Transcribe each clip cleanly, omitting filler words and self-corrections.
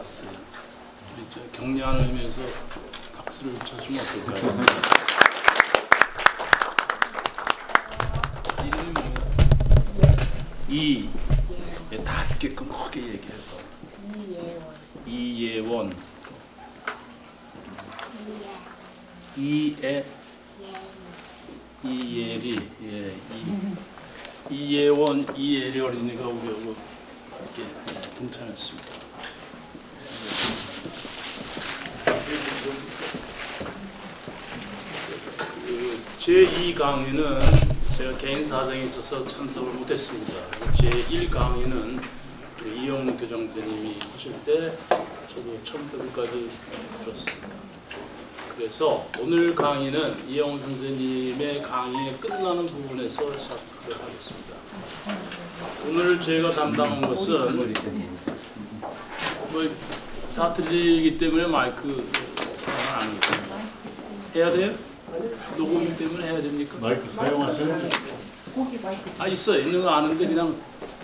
왔어요. 우리 저 격려하는 의미에서 박수를 쳐주면 어떨까요? 이름이 뭐예요? 다 듣게끔 크게 얘기해서. 이예원. 이예리. 예, 이예원, 이예리 어린이가 우리하고 이렇게 동참했습니다. 제2강의는 제가 개인 사정이 있어서 참석을 못했습니다. 제1강의는 이영훈 교장 선생님이 하실 때 저도 처음부터 끝까지 들었습니다. 그래서 오늘 강의는 이영훈 선생님의 강의의 끝나는 부분에서 시작하도록 하겠습니다. 오늘 제가 담당한 것은 다 들리기 때문에 마이크 사용 안 하겠습니다. 해야 돼요? 녹음 때문에 해야 됩니까? 마이크 사용하세요? 있어요. 있는 거 아는데 그냥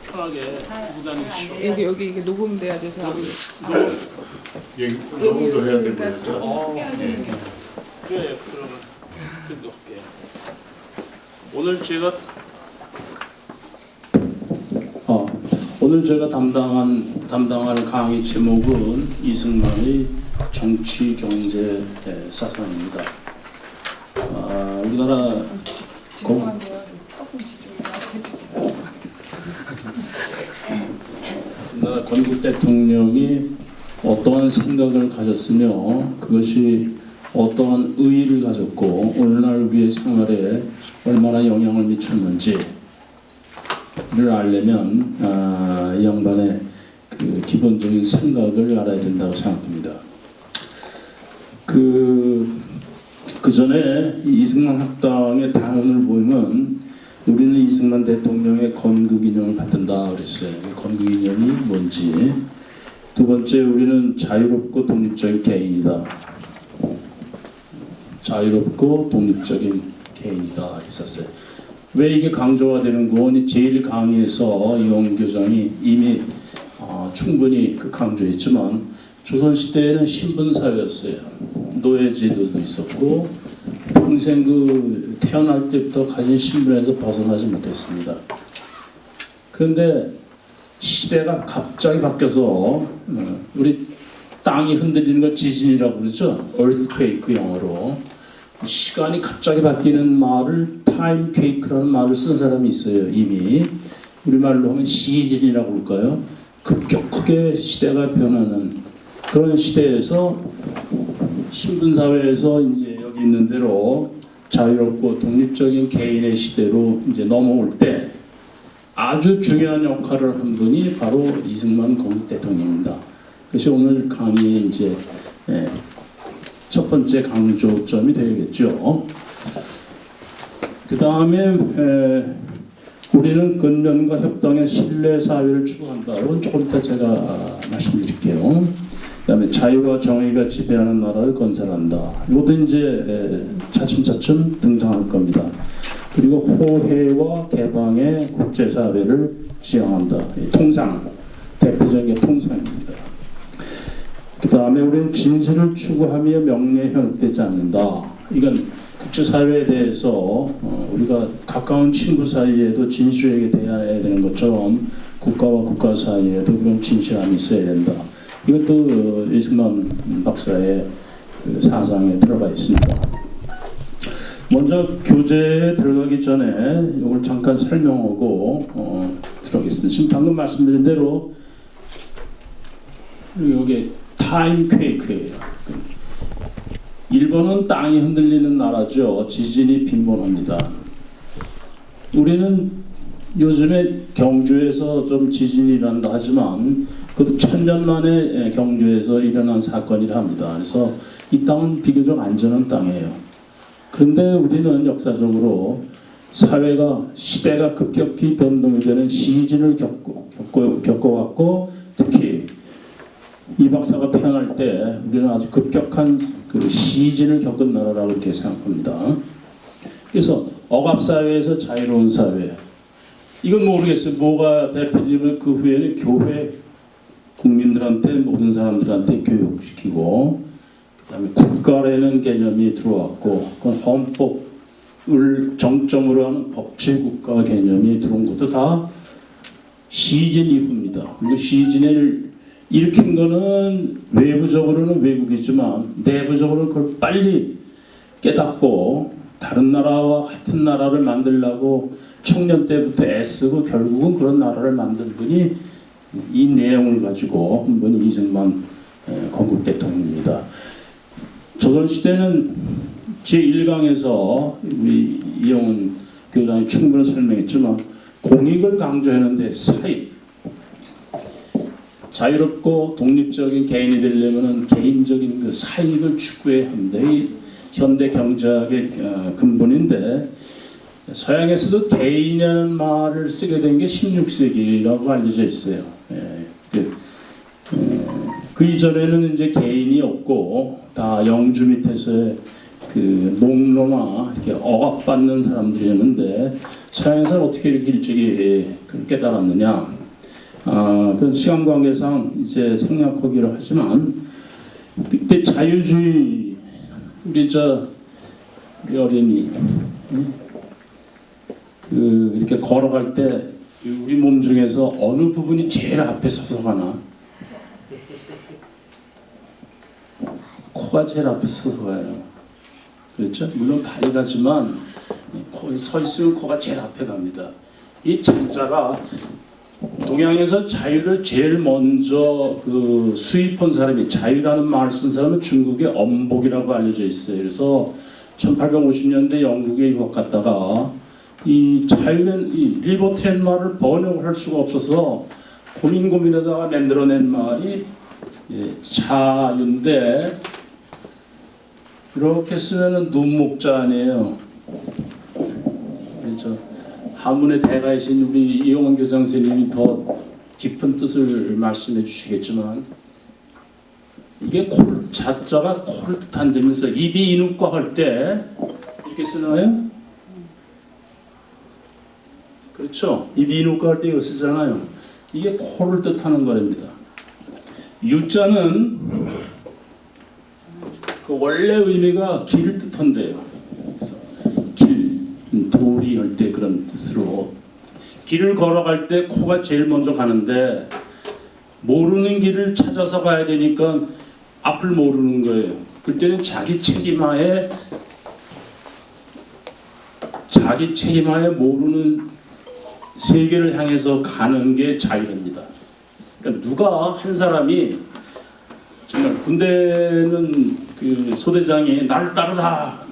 편하게 들고 다니기 싫어서. 여기 이게 녹음돼야 돼서. 녹음도 해야 되고요. 그래, 그러면 끊을게. 오늘 제가 담당할 강의 제목은 이승만의 정치 경제 사상입니다. 우리나라 우리나라 건국 대통령이 어떠한 생각을 가졌으며 그것이 어떠한 의의를 가졌고 오늘날 우리의 생활에 얼마나 영향을 미쳤는지를 알려면 이 양반의 그 기본적인 생각을 알아야 된다고 생각합니다. 그 전에 이승만 학당의 당원을 보면 우리는 이승만 대통령의 건국이념을 받든다 그랬어요. 건국이념이 뭔지. 두 번째, 우리는 자유롭고 독립적인 개인이다. 자유롭고 독립적인 개인이다 했었어요. 왜 이게 강조가 되는 건 제1강의에서 이영훈 교장이 이미 충분히 강조했지만 조선시대에는 신분사회였어요. 노예제도도 있었고 평생 태어날 때부터 가진 신분에서 벗어나지 못했습니다. 그런데 시대가 갑자기 바뀌어서 우리 땅이 흔들리는 걸 지진이라고 그러죠. earthquake 영어로. 시간이 갑자기 바뀌는 말을 timequake라는 말을 쓴 사람이 있어요. 이미 우리말로 하면 시진이라고 할까요? 급격하게 시대가 변하는 그런 시대에서 신분사회에서 이제 여기 있는 대로 자유롭고 독립적인 개인의 시대로 이제 넘어올 때 아주 중요한 역할을 한 분이 바로 이승만 건국 대통령입니다. 그래서 오늘 강의의 이제 첫 번째 강조점이 되겠죠. 그 다음에 우리는 근면과 협동의 신뢰 사회를 추구한다. 이건 조금 이따 제가 말씀드릴게요. 그 다음에 자유와 정의가 지배하는 나라를 건설한다. 이것도 이제 차츰차츰 등장할 겁니다. 그리고 호혜와 개방의 국제사회를 지향한다. 통상, 대표적인 통상입니다. 그 다음에 우리는 진실을 추구하며 명예에 현혹되지 않는다. 이건 국제사회에 대해서 우리가 가까운 친구 사이에도 진실을 얘기해야 되는 것처럼 국가와 국가 사이에도 그런 진실함이 있어야 된다. 이것도 이승만 박사의 사상에 들어가 있습니다. 먼저 교재에 들어가기 전에 이걸 잠깐 설명하고 들어가겠습니다. 지금 방금 말씀드린 대로 여기 타임퀘이크예요. 일본은 땅이 흔들리는 나라죠. 지진이 빈번합니다. 우리는 요즘에 경주에서 좀 지진이 일어난다 하지만 그것도 1000년 만에 경주에서 일어난 사건이라 합니다. 그래서 이 땅은 비교적 안전한 땅이에요. 그런데 우리는 역사적으로 사회가 시대가 급격히 변동이 되는 시즌을 겪어왔고 특히 이 박사가 태어날 때 우리는 아주 급격한 그 시즌을 겪은 나라라고 이렇게 생각합니다. 그래서 억압사회에서 자유로운 사회. 이건 모르겠어요. 뭐가 대표적이면 그 후에는 교회 국민들한테 모든 사람들한테 교육시키고 그다음에 국가라는 개념이 들어왔고 그건 헌법을 정점으로 하는 법치국가 개념이 들어온 것도 다 시진 이후입니다. 그리고 시진을 일으킨 거는 외부적으로는 외국이지만 내부적으로는 그걸 빨리 깨닫고 다른 나라와 같은 나라를 만들려고 청년 때부터 애쓰고 결국은 그런 나라를 만든 분이 이 내용을 가지고 한 분이 이승만 건국 대통령입니다. 조선시대는 제1강에서 우리 이영훈 교장이 충분히 설명했지만 공익을 강조하는데 사익, 자유롭고 독립적인 개인이 되려면 개인적인 그 사익을 추구해야 합니다. 이 현대 경제학의 근본인데 서양에서도 개인이라는 말을 쓰게 된 게 16세기라고 알려져 있어요. 그 이전에는 이제 개인이 없고 다 영주 밑에서의 그 농노나 이렇게 억압받는 사람들이었는데 서양에서는 어떻게 이렇게 일찍이 깨달았느냐? 그 시간 관계상 이제 생략하기로 하지만 그때 자유주의 우리 어린이 이렇게 걸어갈 때 우리 몸 중에서 어느 부분이 제일 앞에 서서 가나? 코가 제일 앞에 서서 가요. 그렇죠? 물론 발이 가지만 거의 서 있으면 코가 제일 앞에 갑니다. 이 창자가 동양에서 자유를 제일 먼저 수입한 사람이 자유라는 말을 쓴 사람은 중국의 엄복이라고 알려져 있어요. 그래서 1850년대 영국에 유학 갔다가 이 자유는 이 리버티란 말을 번역을 할 수가 없어서 고민하다가 만들어낸 말이 자유인데 이렇게 쓰면은 눈목자 아니에요. 그렇죠. 한문의 대가이신 우리 이용원 교장 선생님이 더 깊은 뜻을 말씀해 주시겠지만 이게 자자가 코를 뜻한다면서 입이 이누과 할 때 이렇게 쓰나요? 그렇죠. 입이 이누과 할 때 이거 쓰잖아요. 이게 코를 뜻하는 거랍니다. 유자는 그 원래 의미가 길을 뜻한대요. 그래서 길, 도리 할 때 그런 뜻으로 길을 걸어갈 때 코가 제일 먼저 가는데 모르는 길을 찾아서 가야 되니까 앞을 모르는 거예요. 그때는 자기 책임하에 모르는 세계를 향해서 가는 게 자유입니다. 그러니까 누가 한 사람이 정말 군대는 그 소대장이 나를 따르라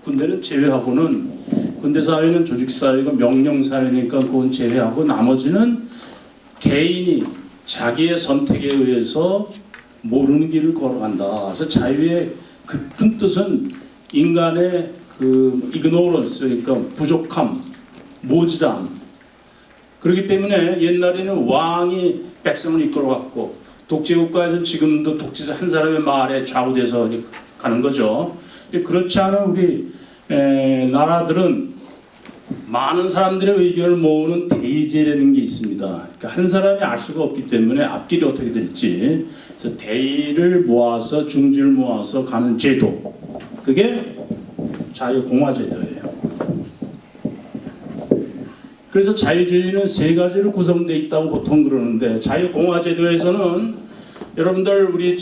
군대는 제외하고는 군대 사회는 조직 사회가 명령 사회니까 그건 제외하고 나머지는 개인이 자기의 선택에 의해서 모르는 길을 걸어간다. 그래서 자유의 깊은 뜻은 인간의 그 ignorance, 그러니까 부족함, 모지람. 그렇기 때문에 옛날에는 왕이 백성을 이끌어갔고 독재국가에서는 지금도 독재자 한 사람의 말에 좌우돼서 가는 거죠. 그렇지 않은 우리 나라들은 많은 사람들의 의견을 모으는 대의제라는 게 있습니다. 그러니까 한 사람이 알 수가 없기 때문에 앞길이 어떻게 될지 그래서 대의를 모아서 중지를 모아서 가는 제도 그게 자유공화제도예요. 그래서 자유주의는 세 가지로 구성되어 있다고 보통 그러는데 자유공화제도에서는 여러분들 우리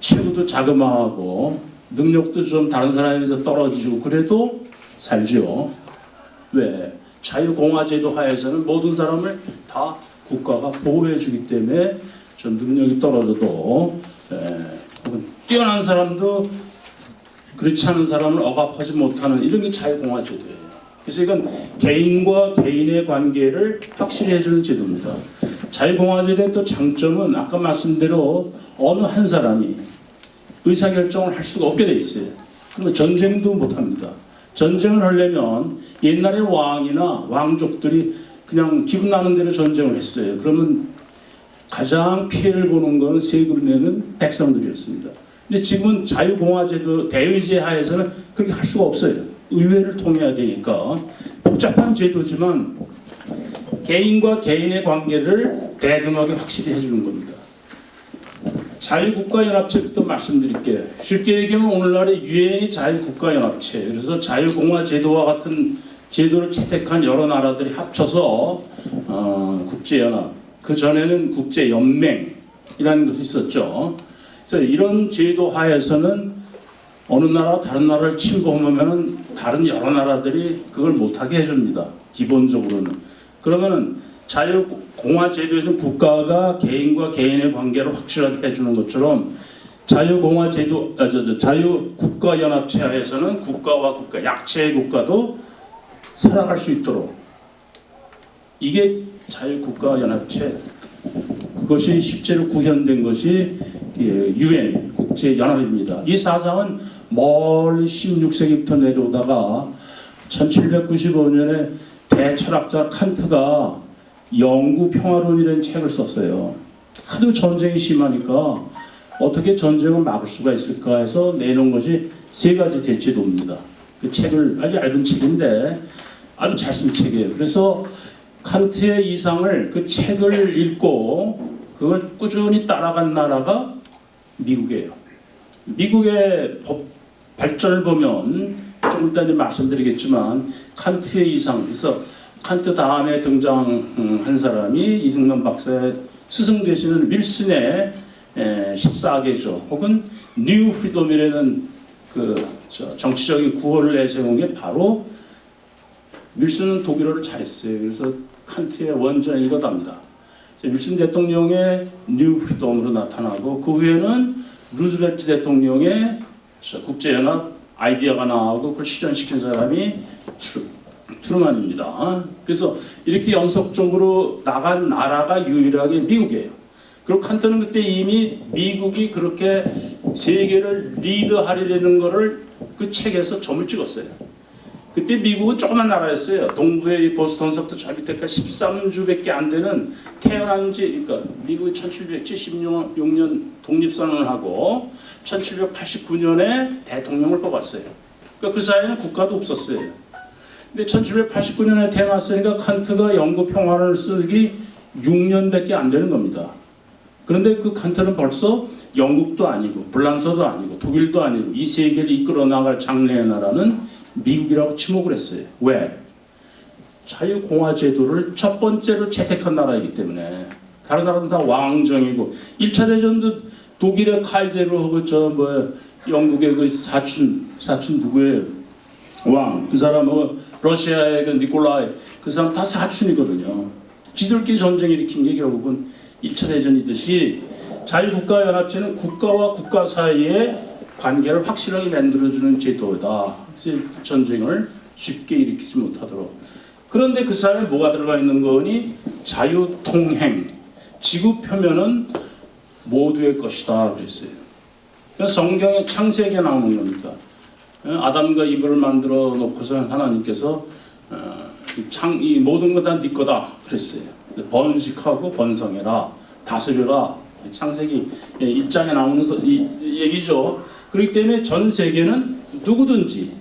체구도 자그마하고 능력도 좀 다른 사람에 비해서 떨어지고 그래도 살죠. 왜? 자유공화제도 하에서는 모든 사람을 다 국가가 보호해 주기 때문에 좀 능력이 떨어져도 뛰어난 사람도 그렇지 않은 사람을 억압하지 못하는 이런 게 자유공화제도예요. 그래서 이건 개인과 개인의 관계를 확실히 해주는 제도입니다. 자유공화제도의 또 장점은 아까 말씀대로 어느 한 사람이 의사결정을 할 수가 없게 돼 있어요. 그러면 전쟁도 못합니다. 전쟁을 하려면 옛날에 왕이나 왕족들이 그냥 기분 나는 대로 전쟁을 했어요. 그러면 가장 피해를 보는 것은 세금을 내는 백성들이었습니다. 근데 지금은 자유공화제도 대의제 하에서는 그렇게 할 수가 없어요. 의회를 통해야 되니까 복잡한 제도지만 개인과 개인의 관계를 대등하게 확실히 해주는 겁니다. 자유국가연합체부터 말씀드릴게요. 쉽게 얘기하면 오늘날의 유엔이 자유국가연합체. 그래서 자유공화 제도와 같은 제도를 채택한 여러 나라들이 합쳐서 국제연합. 그 전에는 국제연맹이라는 것이 있었죠. 그래서 이런 제도 하에서는 어느 나라가 다른 나라를 침범하면 다른 여러 나라들이 그걸 못하게 해줍니다. 기본적으로는. 그러면은 자유공화 제도에서는 국가가 개인과 개인의 관계를 확실하게 해주는 것처럼 자유공화 제도, 자유국가연합체 하에서는 국가와 국가, 약체의 국가도 살아갈 수 있도록 이게 자유국가연합체. 그것이 실제로 구현된 것이 유엔 국제연합입니다. 이 사상은 멀리 16세기부터 내려오다가 1795년에 대철학자 칸트가 영구 평화론이라는 책을 썼어요. 하도 전쟁이 심하니까 어떻게 전쟁을 막을 수가 있을까 해서 내놓은 것이 세 가지 대치도입니다. 그 책을 아주 얇은 책인데 아주 잘 쓴 책이에요. 그래서 칸트의 이상을 그 책을 읽고 그걸 꾸준히 따라간 나라가 미국이에요. 미국의 법 발전을 보면 좀 이따 말씀드리겠지만 칸트의 이상, 그래서 칸트 다음에 등장한 사람이 이승만 박사의 스승 되시는 윌슨의 14계조 혹은 뉴 프리덤이라는 그 정치적인 구호를 내세운 게 바로 윌슨은 독일어를 잘했어요. 그래서 칸트의 원전을 읽어답니다. 윌슨 대통령의 뉴 프리덤으로 나타나고 그 후에는 루즈벨트 대통령의 국제연합 아이디어가 나오고 그걸 실현시킨 사람이 트루만입니다. 그래서 이렇게 연속적으로 나간 나라가 유일하게 미국이에요. 그리고 칸트는 그때 이미 미국이 그렇게 세계를 리드하려는 거를 그 책에서 점을 찍었어요. 그때 미국은 조그만 나라였어요. 동부의 보스턴서부터 저 밑에까지 13주밖에 안 되는 태어난 지, 그러니까 미국이 1776년 독립선언을 하고 1789년에 대통령을 뽑았어요. 그러니까 그 사이에는 국가도 없었어요. 근데 1789년에 태어났으니까 칸트가 영구 평화를 쓰기 6년밖에 안 되는 겁니다. 그런데 그 칸트는 벌써 영국도 아니고 불란서도 아니고 독일도 아니고 이 세계를 이끌어 나갈 장래의 나라는 미국이라고 지목을 했어요. 왜? 자유공화 제도를 첫 번째로 채택한 나라이기 때문에. 다른 나라는 다 왕정이고 1차 대전도 독일의 카이제르 하고 영국의 그 사춘 누구예요? 왕. 그 사람은 러시아의 그 니콜라이. 그 사람 다 사춘이거든요. 지들끼리 전쟁 일으킨 게 결국은 1차 대전이듯이 자유국가연합체는 국가와 국가 사이에 관계를 확실하게 만들어주는 제도다. 전쟁을 쉽게 일으키지 못하도록. 그런데 그 사이에 뭐가 들어가 있는 거니? 자유통행. 지구 표면은 모두의 것이다 그랬어요. 성경의 창세기에 나오는 겁니다. 아담과 이브를 만들어 놓고서 하나님께서 이 모든 것 다 네 거다 그랬어요. 번식하고 번성해라, 다스려라. 창세기 1장에 나오는 이 얘기죠. 그렇기 때문에 전 세계는 누구든지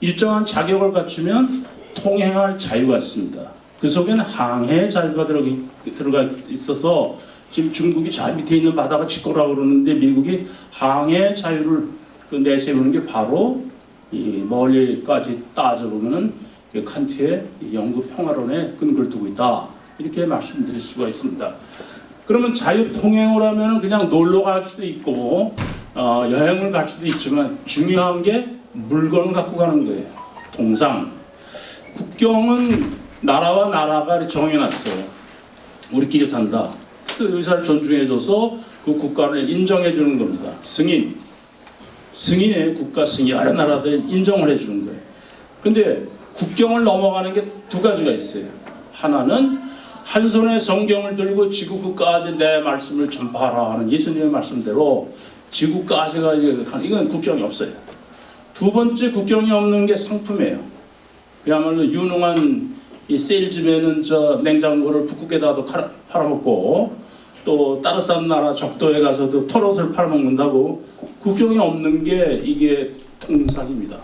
일정한 자격을 갖추면 통행할 자유가 있습니다. 그 속에는 항해의 자유가 들어가 있어서 지금 중국이 저 밑에 있는 바다가 지코라고 그러는데 미국이 항해의 자유를 내세우는 게 바로 이 멀리까지 따져보면은 칸트의 영구 평화론에 근거를 두고 있다. 이렇게 말씀드릴 수가 있습니다. 그러면 자유 통행을 하면 그냥 놀러 갈 수도 있고 여행을 갈 수도 있지만 중요한 게 물건을 갖고 가는 거예요. 통상 국경은 나라와 나라가 정해놨어요. 우리끼리 산다. 그 의사를 존중해줘서 그 국가를 인정해주는 겁니다. 승인의 국가 승인 여러 나라들이 인정을 해주는 거예요. 근데 국경을 넘어가는 게 두 가지가 있어요. 하나는 한 손에 성경을 들고 지구까지 내 말씀을 전파하라 하는 예수님의 말씀대로 지구까지가 이건 국경이 없어요. 두 번째 국경이 없는 게 상품이에요. 그야말로 유능한 이 세일즈맨은 저 냉장고를 북극에다도 팔아먹고 또 따뜻한 나라 적도에 가서도 털옷을 팔아먹는다고 국경이 없는 게 이게 통상입니다.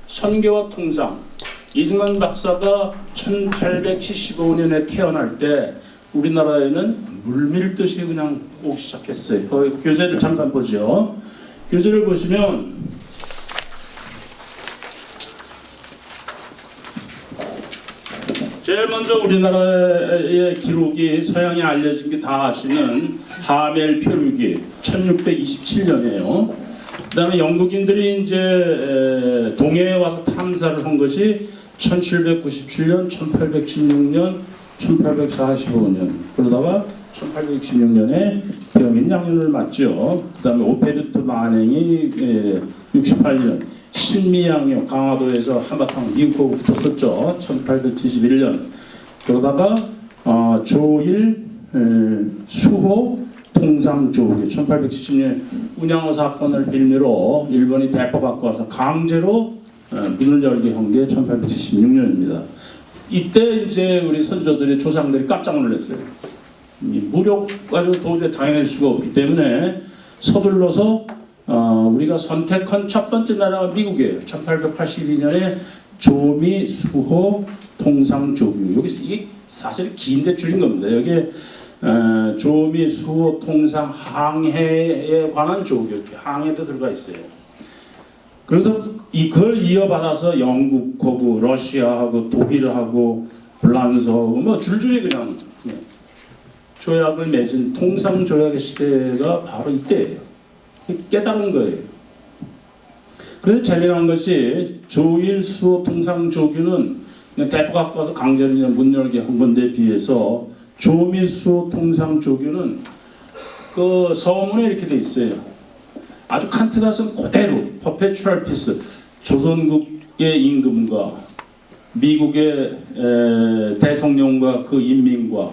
선교와 통상. 이승만 박사가 1875년에 태어날 때 우리나라에는 물밀듯이 그냥 오기 시작했어요. 그 교재를 잠깐 보죠. 교재를 보시면 제일 먼저 우리나라의 기록이 서양에 알려진 게 다 아시는 하멜 표류기 1627년이에요. 그다음에 영국인들이 이제 동해에 와서 탐사를 한 것이 1797년, 1816년, 1845년 그러다가 1866년에 병인 양윤을 맞죠. 그다음에 오페르트 만행이 68년 신미양요 강화도에서 한바탕 미국하고 붙었었죠. 1871년 그러다가 조일 수호 통상조기 1870년 운양호 사건을 빌미로 일본이 대포받고 와서 강제로 문을 열게 한 게 1876년입니다. 이때 이제 우리 선조들이 조상들이 깜짝 놀랐어요. 이 무력 가지고 도저히 당해낼 수가 없기 때문에 서둘러서 우리가 선택한 첫 번째 나라가 미국이에요. 1882년에 조미 수호 통상조규. 여기 이게 사실 긴데 줄인 겁니다. 여기에 조미 수호 통상 항해에 관한 조규, 항해도 들어가 있어요. 그래도 이걸 이어받아서 영국하고 러시아하고 독일하고 프랑스하고 뭐 줄줄이 그냥 조약을 맺은 통상 조약의 시대가 바로 이때예요. 깨달은 거예요. 그래서 재미난 것이 조일 수호 통상 조규는 대포 갖고 와서 강제로 문 열게 한 건데 비해서 조미 수호 통상 조규는 그 서문에 이렇게 돼 있어요. 아주 칸트가 쓴 그대로 퍼페추얼 피스 조선국의 임금과 미국의 대통령과 그 인민과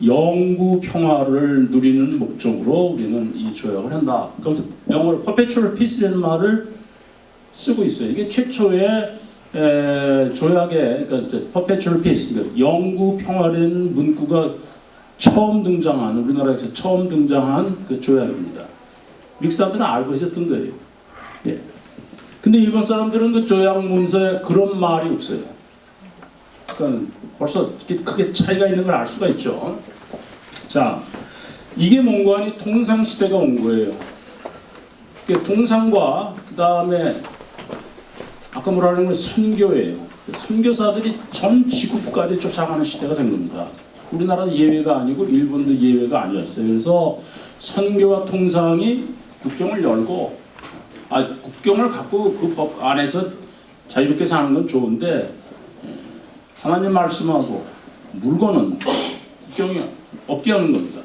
영구 평화를 누리는 목적으로 우리는 이 조약을 한다. 그래서 영어로 퍼페추얼 피스라는 말을 쓰고 있어요. 이게 최초의 조약의 그러니까 퍼페추얼 피스, 그러니까 영구 평화라는 문구가 처음 등장한 우리나라에서 처음 등장한 그 조약입니다. 미국 사람들은 알고 있었던 거예요. 예. 근데 일본 사람들은 그 조약 문서에 그런 말이 없어요. 그러니까 벌써 크게 차이가 있는 걸 알 수가 있죠. 자, 이게 뭔가 하니 통상 시대가 온 거예요. 통상과 그 다음에 아까 뭐라는 건 선교예요. 선교사들이 전 지구까지 쫓아가는 시대가 된 겁니다. 우리나라는 예외가 아니고 일본도 예외가 아니었어요. 그래서 선교와 통상이 국경을 열고 국경을 갖고 그 법 안에서 자유롭게 사는 건 좋은데 하나님 말씀하고 물건은 국경이 없게 하는 겁니다.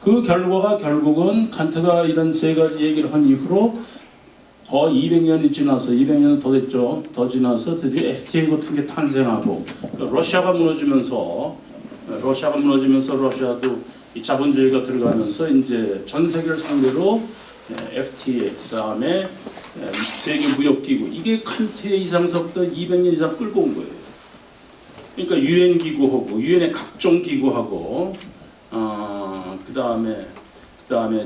그 결과가 결국은 칸트가 이런 세 가지 얘기를 한 이후로 더 200년이 지나서 200년 더 됐죠. 더 지나서 드디어 FTA 같은 게 탄생하고 러시아가 무너지면서 러시아도 이 자본주의가 들어가면서 이제 전 세계를 상대로 FTA 그다음에 세계 무역기구 이게 칸트의 이상서부터 200년 이상 끌고 온 거예요. 그러니까 유엔 기구하고 유엔의 각종 기구하고 그다음에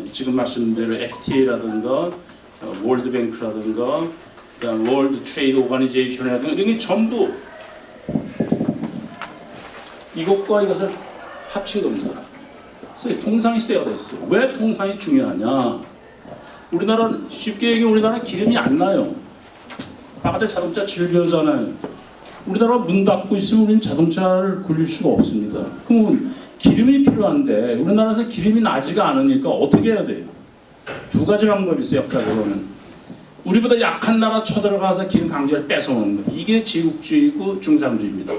지금 말씀드린 대로 FTA라든가 월드뱅크라든가 그다음 월드 트레이드 오가니제이션이라든가 이런 게 전부 이것과 이것을 합친 겁니다. 그래서 통상 시대가 됐어요. 왜 통상이 중요하냐? 우리나라는 쉽게 얘기하면 우리나라 기름이 안 나요. 바깥에 자동차 질병잖아요. 우리나라가 문 닫고 있으면 우리는 자동차를 굴릴 수가 없습니다. 그러면 기름이 필요한데 우리나라에서 기름이 나지가 않으니까 어떻게 해야 돼요? 두 가지 방법이 있어요. 역사적으로는. 우리보다 약한 나라 쳐들어가서 기름 강제를 뺏어오는 거. 이게 제국주의고 중상주의입니다.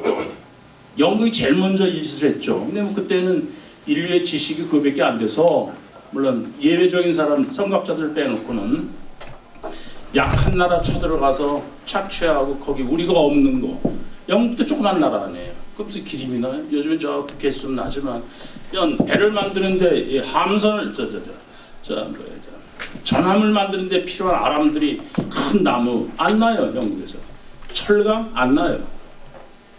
영국이 제일 먼저 이 짓을 했죠. 근데 뭐 그때는 인류의 지식이 그밖에 안 돼서 물론 예외적인 사람, 선각자들 빼놓고는 약한 나라 쳐들어가서 착취하고 거기 우리가 없는 거. 영국도 조그만 나라 아니에요. 그럼 무슨 기름이 나요? 요즘에 저 북해에서 좀 나지만 배를 만드는데 함선을 전함을 만드는데 필요한 아람들이 큰 나무 안 나요. 영국에서 철강 안 나요.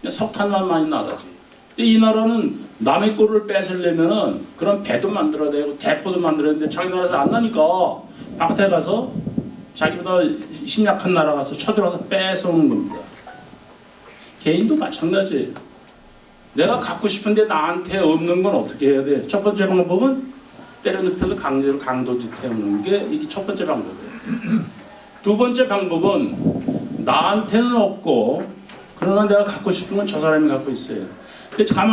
그냥 석탄만 많이 나다지. 근데 이 나라는 남의 거를 뺏으려면은 그런 배도 만들어야 되고 대포도 만들어야 되는데 자기 나라에서 안 나니까 바깥에 가서 자기보다 힘 약한 나라 가서 쳐들어가서 뺏어오는 겁니다. 개인도 마찬가지예요. 내가 갖고 싶은데 나한테 없는 건 어떻게 해야 돼? 첫 번째 방법은 때려눕혀서 강제로 강도짓 해오는 게 이게 첫 번째 방법이에요. 두 번째 방법은 나한테는 없고 그러나 내가 갖고 싶은 건 저 사람이 갖고 있어요. 근데 가만